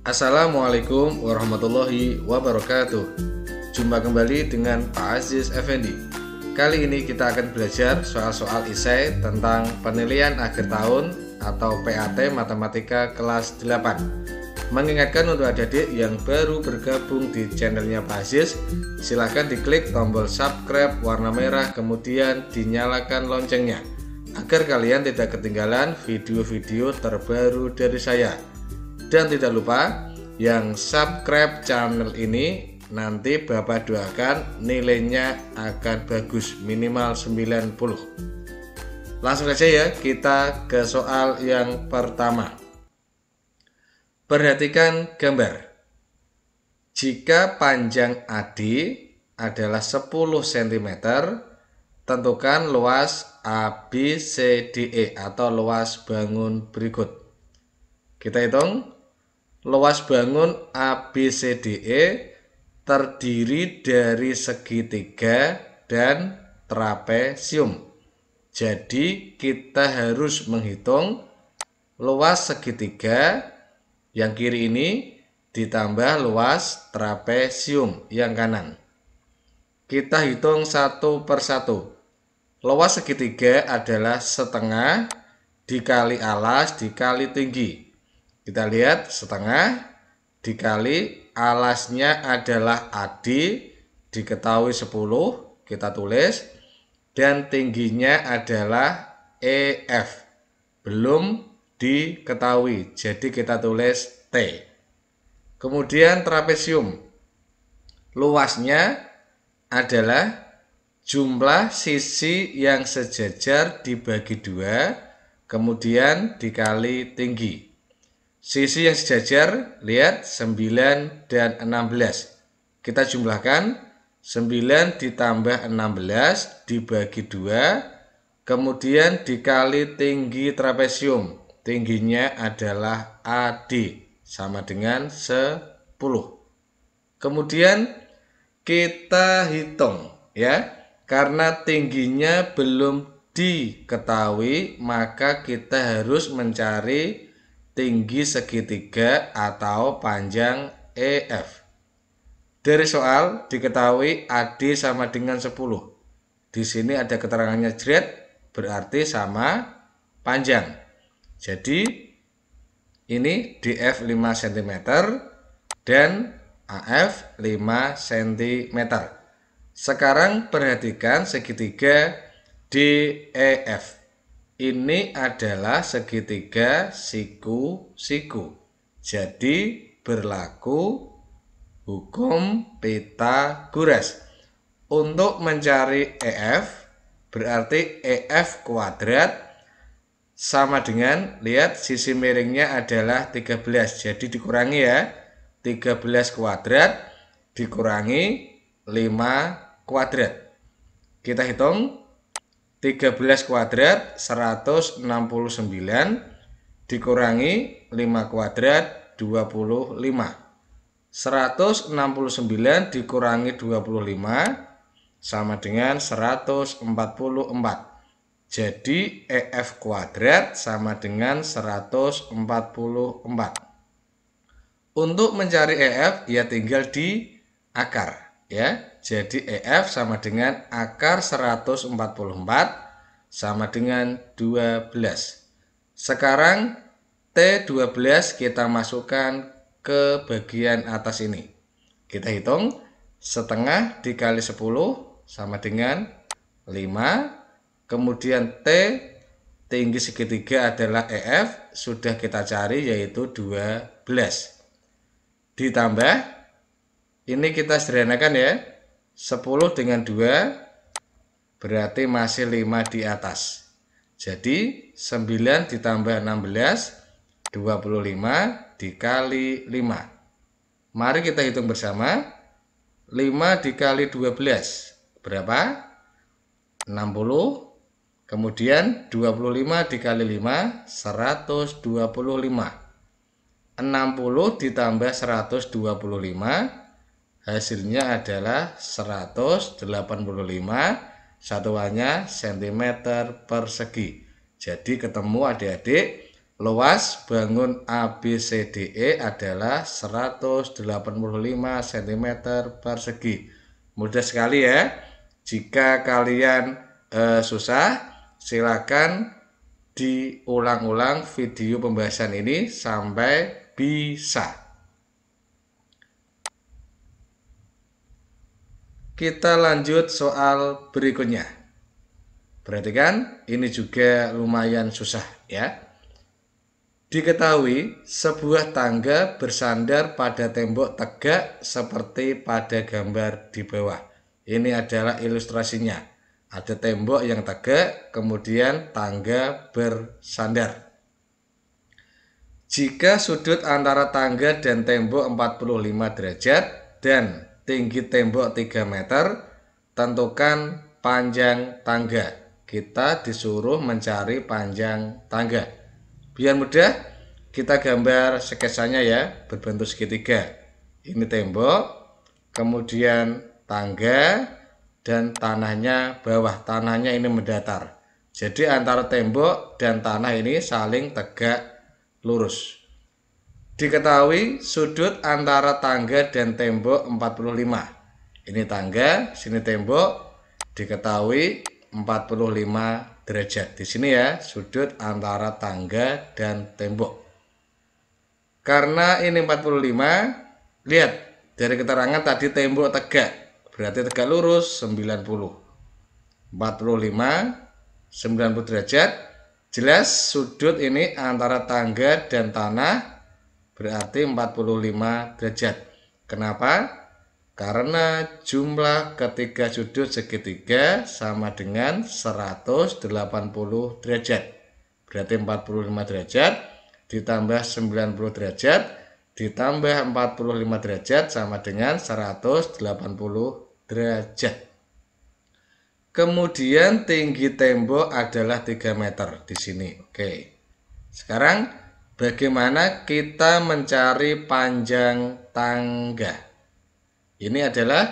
Assalamualaikum warahmatullahi wabarakatuh. Jumpa kembali dengan Pak Aziz Effendi. Kali ini kita akan belajar soal-soal esai tentang penilaian akhir tahun atau PAT Matematika kelas 8. Mengingatkan untuk adik-adik yang baru bergabung di channelnya Pak Aziz, silahkan diklik tombol subscribe warna merah, kemudian dinyalakan loncengnya agar kalian tidak ketinggalan video-video terbaru dari saya. Dan tidak lupa, yang subscribe channel ini nanti Bapak doakan nilainya akan bagus, minimal 90. Langsung saja ya, kita ke soal yang pertama. Perhatikan gambar. Jika panjang AD adalah 10 cm, tentukan luas ABCDE atau luas bangun berikut. Kita hitung. Luas bangun ABCDE terdiri dari segitiga dan trapesium. Jadi kita harus menghitung luas segitiga yang kiri ini ditambah luas trapesium yang kanan. Kita hitung satu persatu. Luas segitiga adalah setengah dikali alas dikali tinggi. Kita lihat setengah dikali alasnya adalah AD, diketahui 10, kita tulis, dan tingginya adalah EF, belum diketahui, jadi kita tulis T. Kemudian trapesium, luasnya adalah jumlah sisi yang sejajar dibagi 2, kemudian dikali tinggi. Sisi yang sejajar, lihat 9 dan 16. Kita jumlahkan 9 ditambah 16 dibagi 2, kemudian dikali tinggi trapesium. Tingginya adalah AD, sama dengan 10. Kemudian kita hitung ya. Karena tingginya belum diketahui, maka kita harus mencari tinggi segitiga atau panjang EF. Dari soal diketahui AD sama dengan 10. Di sini ada keterangannya jret, berarti sama panjang. Jadi ini DF 5 cm dan AF 5 cm. Sekarang perhatikan segitiga DEF. Ini adalah segitiga siku-siku. Jadi berlaku hukum Pythagoras. Untuk mencari EF, berarti EF kuadrat sama dengan, lihat sisi miringnya adalah 13. Jadi dikurangi ya, 13 kuadrat dikurangi 5 kuadrat. Kita hitung. 13 kuadrat 169 dikurangi 5 kuadrat 25. 169 dikurangi 25 sama dengan 144. Jadi EF kuadrat sama dengan 144. Untuk mencari EF ya tinggal di akar ya. Jadi EF sama dengan akar 144 sama dengan 12. Sekarang T12 kita masukkan ke bagian atas ini. Kita hitung setengah dikali 10 sama dengan 5. Kemudian T tinggi segitiga adalah EF, sudah kita cari yaitu 12. Ditambah, ini kita sederhanakan ya. 10 dengan 2 berarti masih 5 di atas. Jadi 9 ditambah 16 25 dikali 5. Mari kita hitung bersama. 5 dikali 12 berapa? 60. Kemudian 25 dikali 5 125. 60 ditambah 125 hasilnya adalah 185, satuannya cm persegi. Jadi ketemu adik-adik luas bangun ABCDE adalah 185 cm persegi. Mudah sekali ya. Jika kalian susah, silakan diulang-ulang video pembahasan ini sampai bisa. Kita lanjut soal berikutnya. Perhatikan, ini juga lumayan susah ya. Diketahui sebuah tangga bersandar pada tembok tegak seperti pada gambar di bawah. Ini adalah ilustrasinya. Ada tembok yang tegak, kemudian tangga bersandar. Jika sudut antara tangga dan tembok 45 derajat dan tinggi tembok 3 meter, tentukan panjang tangga. Kita disuruh mencari panjang tangga. Biar mudah, kita gambar sketsanya ya, berbentuk segitiga. Ini tembok, kemudian tangga, dan tanahnya bawah. Tanahnya ini mendatar. Jadi antara tembok dan tanah ini saling tegak lurus. Diketahui sudut antara tangga dan tembok 45. Ini tangga, sini tembok. Diketahui 45 derajat. Di sini ya, sudut antara tangga dan tembok. Karena ini 45, lihat dari keterangan tadi tembok tegak, berarti tegak lurus 90. 45 90 derajat. Jelas sudut ini antara tangga dan tanah berarti 45 derajat. Kenapa? Karena jumlah ketiga sudut segitiga sama dengan 180 derajat. Berarti 45 derajat ditambah 90 derajat ditambah 45 derajat sama dengan 180 derajat. Kemudian tinggi tembok adalah 3 meter di sini. Oke. Sekarang bagaimana kita mencari panjang tangga? Ini adalah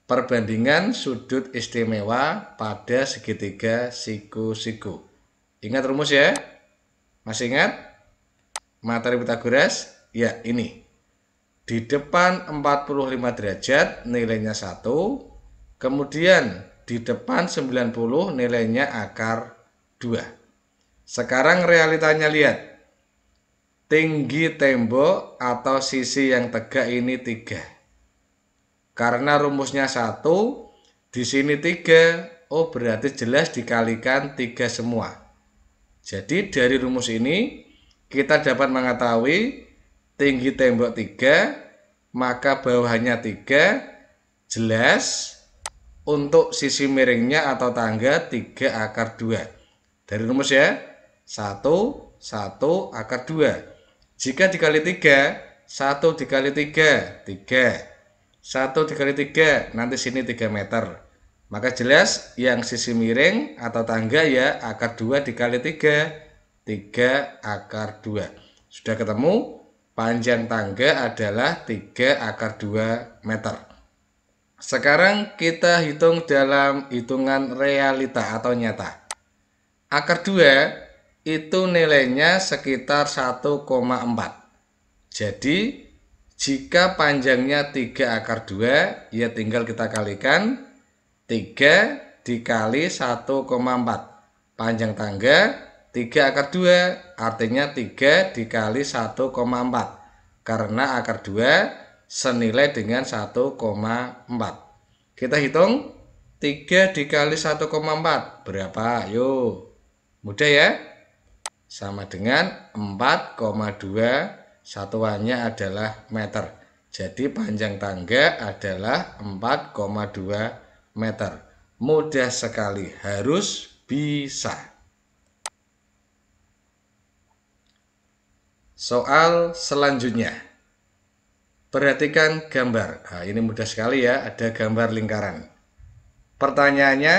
perbandingan sudut istimewa pada segitiga siku-siku. Ingat rumus ya? Masih ingat? Materi Pythagoras? Ya, ini. Di depan 45 derajat nilainya 1. Kemudian di depan 90 nilainya akar 2. Sekarang realitanya lihat. Tinggi tembok atau sisi yang tegak ini 3. Karena rumusnya 1, di sini 3, oh berarti jelas dikalikan 3 semua. Jadi dari rumus ini kita dapat mengetahui tinggi tembok 3, maka bawahnya 3, jelas untuk sisi miringnya atau tangga 3 akar 2. Dari rumus ya, 1 akar 2. Jika dikali 3, 1 dikali 3, 3. 1 dikali 3, nanti sini 3 meter. Maka jelas yang sisi miring atau tangga ya akar 2 dikali 3, 3 akar 2. Sudah ketemu, panjang tangga adalah 3 akar 2 meter. Sekarang kita hitung dalam hitungan realita atau nyata. Akar 2 itu nilainya sekitar 1,4. Jadi jika panjangnya 3 akar 2, ya tinggal kita kalikan 3 dikali 1,4. Panjang tangga 3 akar 2, artinya 3 dikali 1,4. Karena akar 2 senilai dengan 1,4. Kita hitung 3 dikali 1,4. Berapa? Yuk. Mudah ya? Sama dengan 4,2. Satuannya adalah meter. Jadi panjang tangga adalah 4,2 meter. Mudah sekali, harus bisa. Soal selanjutnya. Perhatikan gambar. Nah, ini mudah sekali ya, ada gambar lingkaran. Pertanyaannya,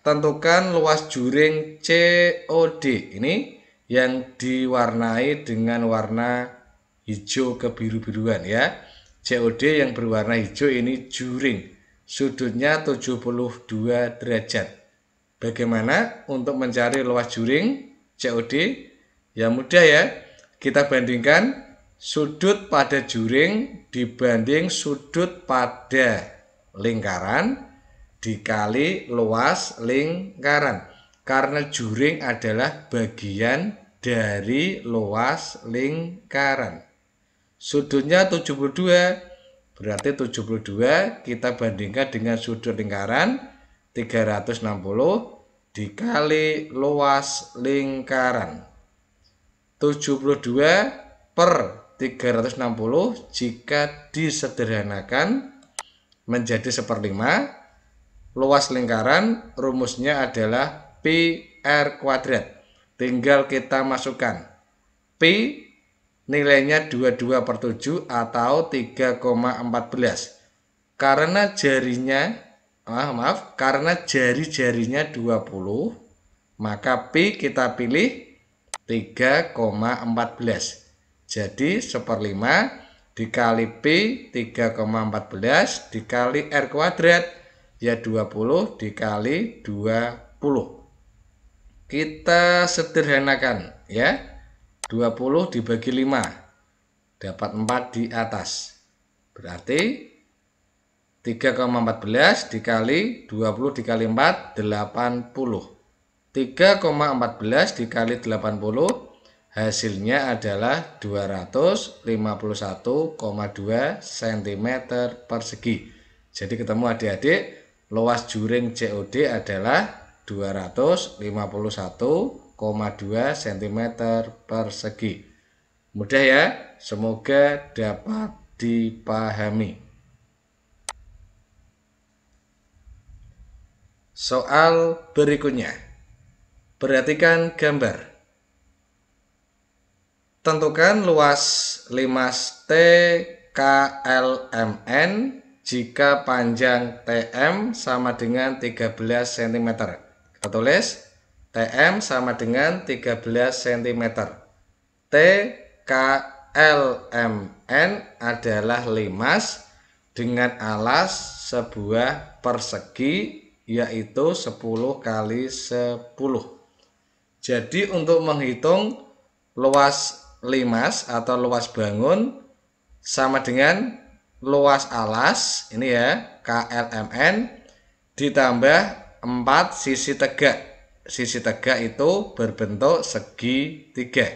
tentukan luas juring COD. Ini yang diwarnai dengan warna hijau kebiru-biruan ya. COD yang berwarna hijau ini juring. Sudutnya 72 derajat. Bagaimana untuk mencari luas juring COD? Ya mudah ya. kita bandingkan sudut pada juring dibanding sudut pada lingkaran dikali luas lingkaran. Karena juring adalah bagian dari luas lingkaran. Sudutnya 72, berarti 72 kita bandingkan dengan sudut lingkaran 360 dikali luas lingkaran. 72 per 360 jika disederhanakan menjadi 1/5. Luas lingkaran rumusnya adalah pi r kuadrat. Tinggal kita masukkan. Pi nilainya 22/7 atau 3,14. Karena karena jari-jarinya 20, maka pi kita pilih 3,14. Jadi 1/5 dikali pi 3,14 dikali r kuadrat, ya 20 dikali 20. Kita sederhanakan ya. 20 dibagi 5 dapat 4 di atas. Berarti 3,14 dikali 20 dikali 4 80. 3,14 dikali 80 hasilnya adalah 251,2 cm persegi. Jadi ketemu adik-adik, luas juring COD adalah 251,2 cm persegi. Mudah ya, semoga dapat dipahami. Soal berikutnya, perhatikan gambar. Tentukan luas limas TKLMN jika panjang TM sama dengan 13 cm. Kita tulis TM sama dengan 13 cm. TKLMN adalah limas dengan alas sebuah persegi, yaitu 10 kali 10. Jadi untuk menghitung luas limas atau luas bangun sama dengan luas alas, ini ya, KLMN ditambah 4 sisi tegak. Sisi tegak itu berbentuk segitiga.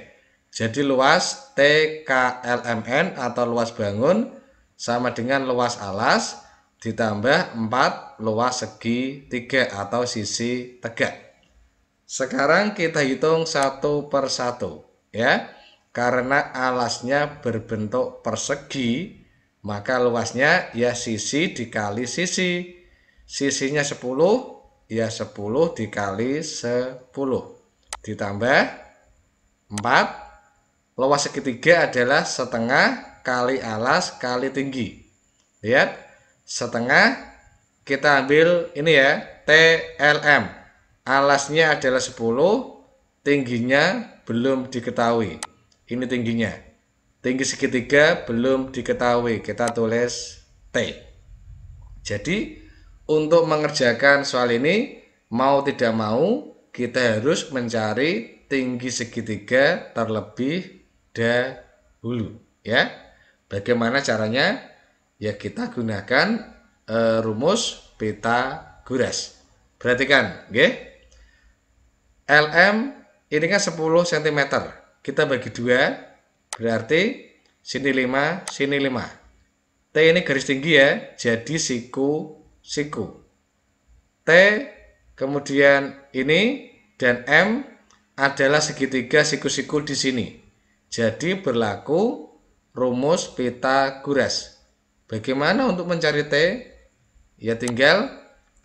Jadi luas TKLMN atau luas bangun sama dengan luas alas ditambah 4 luas segitiga atau sisi tegak. Sekarang kita hitung satu per satu ya. Karena alasnya berbentuk persegi, maka luasnya ya sisi dikali sisi. Sisinya 10, ya 10 dikali 10. Ditambah 4. Luas segitiga adalah setengah kali alas kali tinggi. Lihat, setengah kita ambil ini ya, TLM. Alasnya adalah 10, tingginya belum diketahui. Ini tingginya. Tinggi segitiga belum diketahui. Kita tulis T. Jadi untuk mengerjakan soal ini, mau tidak mau kita harus mencari tinggi segitiga terlebih dahulu ya. Bagaimana caranya? Ya kita gunakan rumus Pythagoras. Perhatikan, nggih. LM ini kan 10 cm. Kita bagi 2, berarti sini 5, sini 5. T ini garis tinggi ya, jadi siku. T kemudian ini dan M adalah segitiga siku-siku di sini. Jadi berlaku rumus Pythagoras. Bagaimana untuk mencari T? Ya tinggal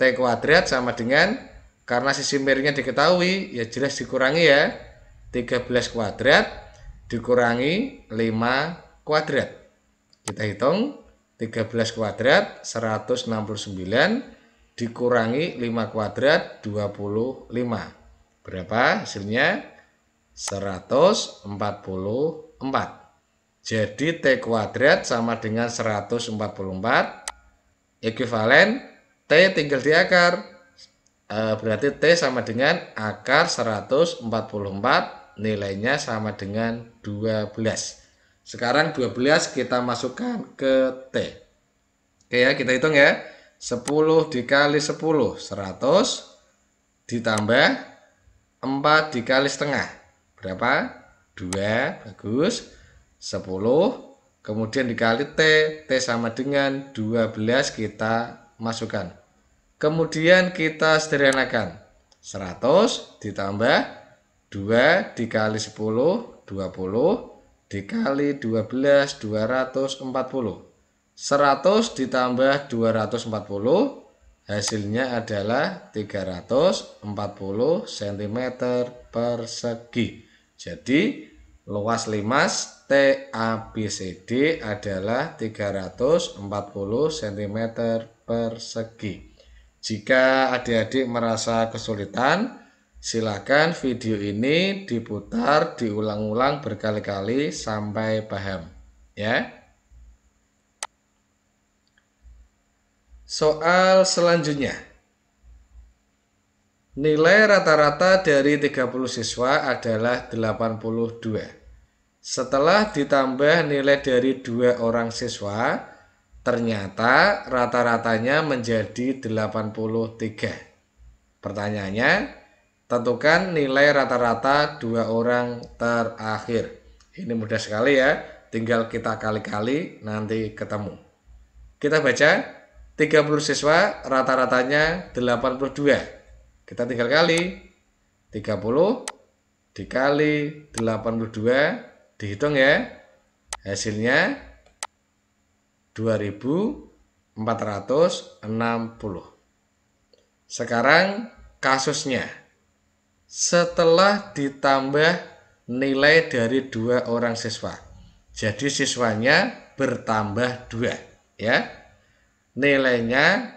T kuadrat sama dengan, karena sisi miringnya diketahui, ya jelas dikurangi ya. 13 kuadrat dikurangi 5 kuadrat. Kita hitung 13 kuadrat 169 dikurangi 5 kuadrat 25. Berapa hasilnya? 144. Jadi T kuadrat sama dengan 144. Ekuivalen T tinggal diakar. Berarti T sama dengan akar 144 nilainya sama dengan 12. Sekarang 12 kita masukkan ke T. Oke ya, kita hitung ya. 10 dikali 10, 100 ditambah 4 dikali setengah. Berapa? 2, bagus. 10, kemudian dikali T. T sama dengan 12 kita masukkan. Kemudian kita sederhanakan. 100 ditambah 2 dikali 10, 20 dikali 12, 240. 100 ditambah 240 hasilnya adalah 340 cm persegi. Jadi luas limas TABCD adalah 340 cm persegi. Jika adik-adik merasa kesulitan, silakan video ini diputar, diulang-ulang berkali-kali sampai paham ya. Soal selanjutnya. Nilai rata-rata dari 30 siswa adalah 82. Setelah ditambah nilai dari 2 orang siswa, ternyata rata-ratanya menjadi 83. Pertanyaannya, tentukan nilai rata-rata 2 orang terakhir. Ini mudah sekali ya, tinggal kita kali-kali nanti ketemu. Kita baca, 30 siswa rata-ratanya 82. Kita tinggal kali, 30 dikali 82, dihitung ya, hasilnya 2460. Sekarang kasusnya, setelah ditambah nilai dari 2 orang siswa, jadi siswanya bertambah 2 ya, nilainya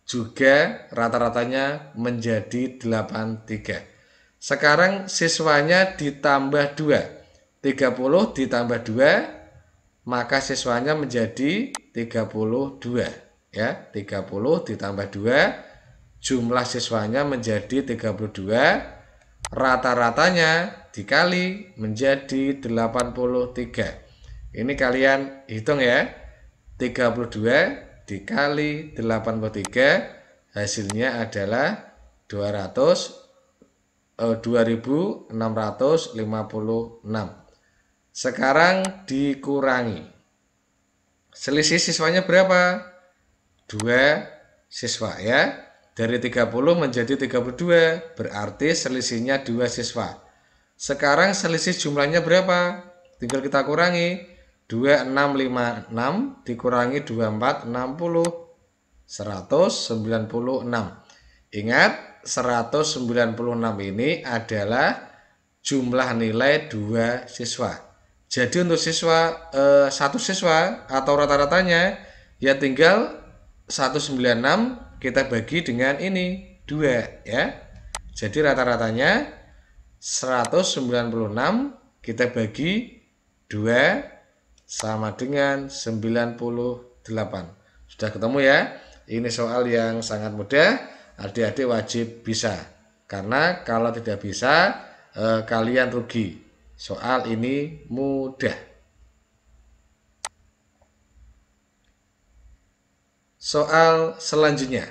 juga rata-ratanya menjadi 83. Sekarang siswanya ditambah 2, 30 ditambah 2, maka siswanya menjadi 32 ya. 30 ditambah 2, jumlah siswanya menjadi 32, rata-ratanya dikali menjadi 83. Ini kalian hitung ya, 32 dikali 83 hasilnya adalah 2656. Sekarang dikurangi, selisih siswanya berapa? 2 siswa ya. Dari 30 menjadi 32, berarti selisihnya 2 siswa. Sekarang selisih jumlahnya berapa? Tinggal kita kurangi. 2656 dikurangi 2460, 196. Ingat, 196 ini adalah jumlah nilai 2 siswa. Jadi untuk siswa 1 siswa atau rata-ratanya ya tinggal 196 kita bagi dengan ini 2 ya. Jadi rata-ratanya 196 kita bagi 2 sama dengan 98. Sudah ketemu ya? Ini soal yang sangat mudah, adik-adik wajib bisa. Karena kalau tidak bisa, kalian rugi. Soal ini mudah. Soal selanjutnya.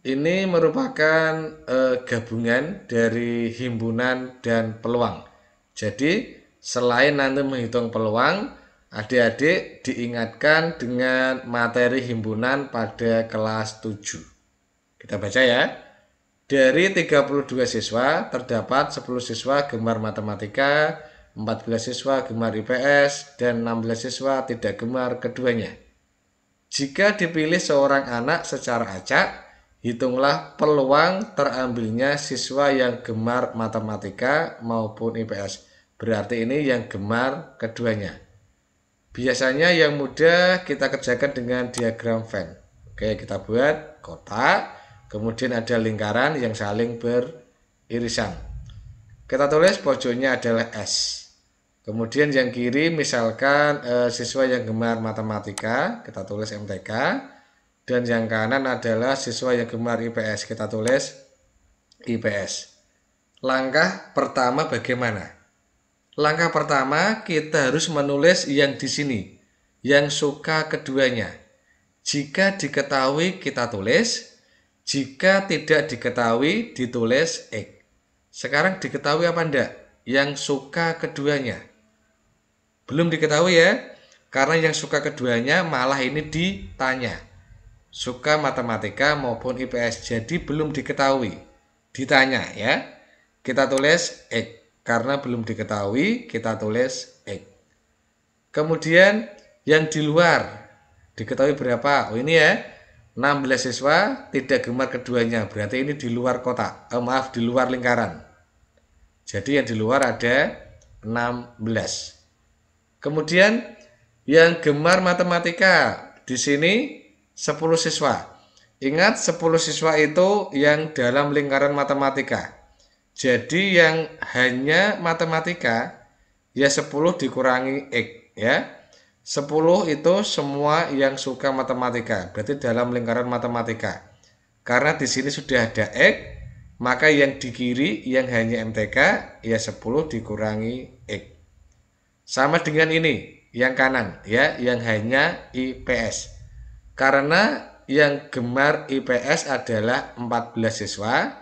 Ini merupakan gabungan dari himpunan dan peluang. Jadi selain nanti menghitung peluang, adik-adik diingatkan dengan materi himpunan pada kelas 7. Kita baca ya. Dari 32 siswa, terdapat 10 siswa gemar matematika, 14 siswa gemar IPS, dan 16 siswa tidak gemar keduanya. Jika dipilih seorang anak secara acak, hitunglah peluang terambilnya siswa yang gemar matematika maupun IPS. Berarti ini yang gemar keduanya. Biasanya yang mudah kita kerjakan dengan diagram Venn. Oke, kita buat kotak, kemudian ada lingkaran yang saling beririsan. Kita tulis pojoknya adalah S. Kemudian yang kiri misalkan siswa yang gemar matematika, kita tulis MTK. Dan yang kanan adalah siswa yang gemar IPS, kita tulis IPS. Langkah pertama bagaimana? Langkah pertama kita harus menulis yang di sini, yang suka keduanya. Jika diketahui kita tulis, jika tidak diketahui ditulis X. Sekarang diketahui apa enggak? Yang suka keduanya. Belum diketahui ya, karena yang suka keduanya malah ini ditanya. Suka matematika maupun IPS, jadi belum diketahui. Ditanya ya, kita tulis X. Karena belum diketahui, kita tulis X. Kemudian yang di luar, diketahui berapa? Oh ini ya, 16 siswa tidak gemar keduanya, berarti ini di luar kotak. Maaf, di luar lingkaran. Jadi yang di luar ada 16. Kemudian yang gemar matematika, di sini 10 siswa. Ingat 10 siswa itu yang dalam lingkaran matematika. Jadi yang hanya matematika ya 10 dikurangi X ya. 10 itu semua yang suka matematika, berarti dalam lingkaran matematika. Karena di sini sudah ada X, maka yang di kiri yang hanya MTK ya 10 dikurangi X. Sama dengan ini, yang kanan ya, yang hanya IPS. Karena yang gemar IPS adalah 14 siswa,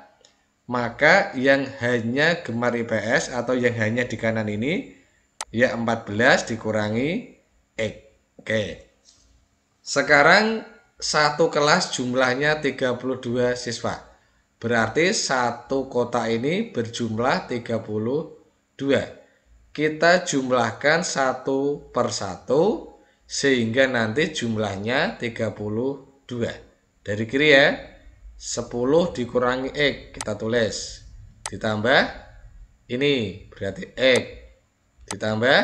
maka yang hanya gemar IPS atau yang hanya di kanan ini ya 14 dikurangi X. Oke. Sekarang satu kelas jumlahnya 32 siswa. Berarti satu kotak ini berjumlah 32. Kita jumlahkan satu per satu sehingga nanti jumlahnya 32. Dari kiri ya. 10 dikurangi X, kita tulis. Ditambah ini, berarti X. Ditambah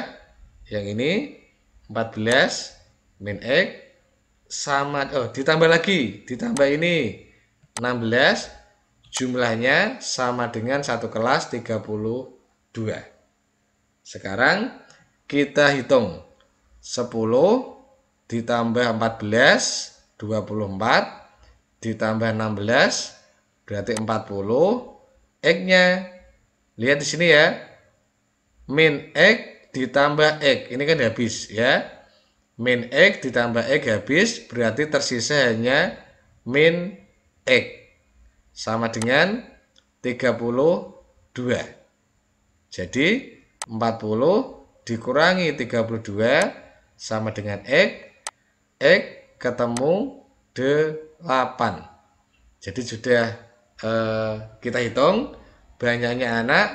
yang ini, 14 min X, sama, ditambah lagi. Ditambah ini, 16, jumlahnya sama dengan satu kelas 32. Sekarang kita hitung. 10 ditambah 14, 24. Ditambah 16 berarti 40. X-nya lihat di sini ya. Min X ditambah X. Ini kan habis ya. Min X ditambah X habis, berarti tersisa hanya min X. Sama dengan 32. Jadi 40 dikurangi 32 sama dengan X. X ketemu 8. Jadi sudah kita hitung banyaknya anak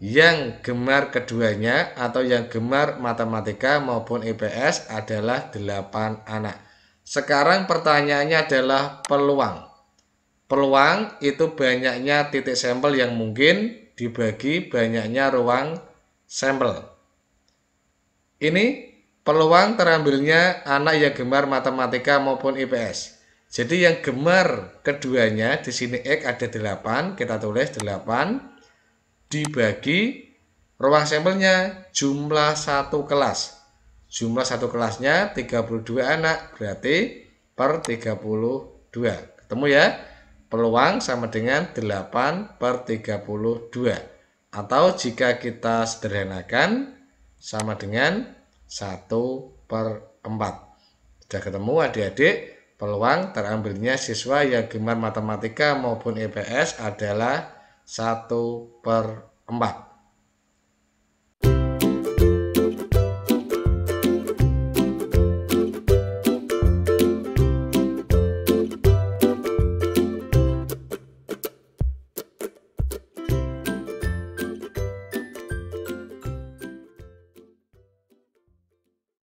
yang gemar keduanya atau yang gemar matematika maupun IPS adalah 8 anak. Sekarang pertanyaannya adalah peluang. Peluang itu banyaknya titik sampel yang mungkin dibagi banyaknya ruang sampel. Ini peluang terambilnya anak yang gemar matematika maupun IPS. Jadi yang gemar keduanya di sini X ada 8, kita tulis 8 dibagi ruang sampelnya jumlah satu kelas. Jumlah satu kelasnya 32 anak, berarti per 32. Ketemu ya? Peluang sama dengan 8 per 32. Atau jika kita sederhanakan sama dengan 1 per 4. Sudah ketemu adik-adik, peluang terambilnya siswa yang gemar matematika maupun IPS adalah 1 per 4.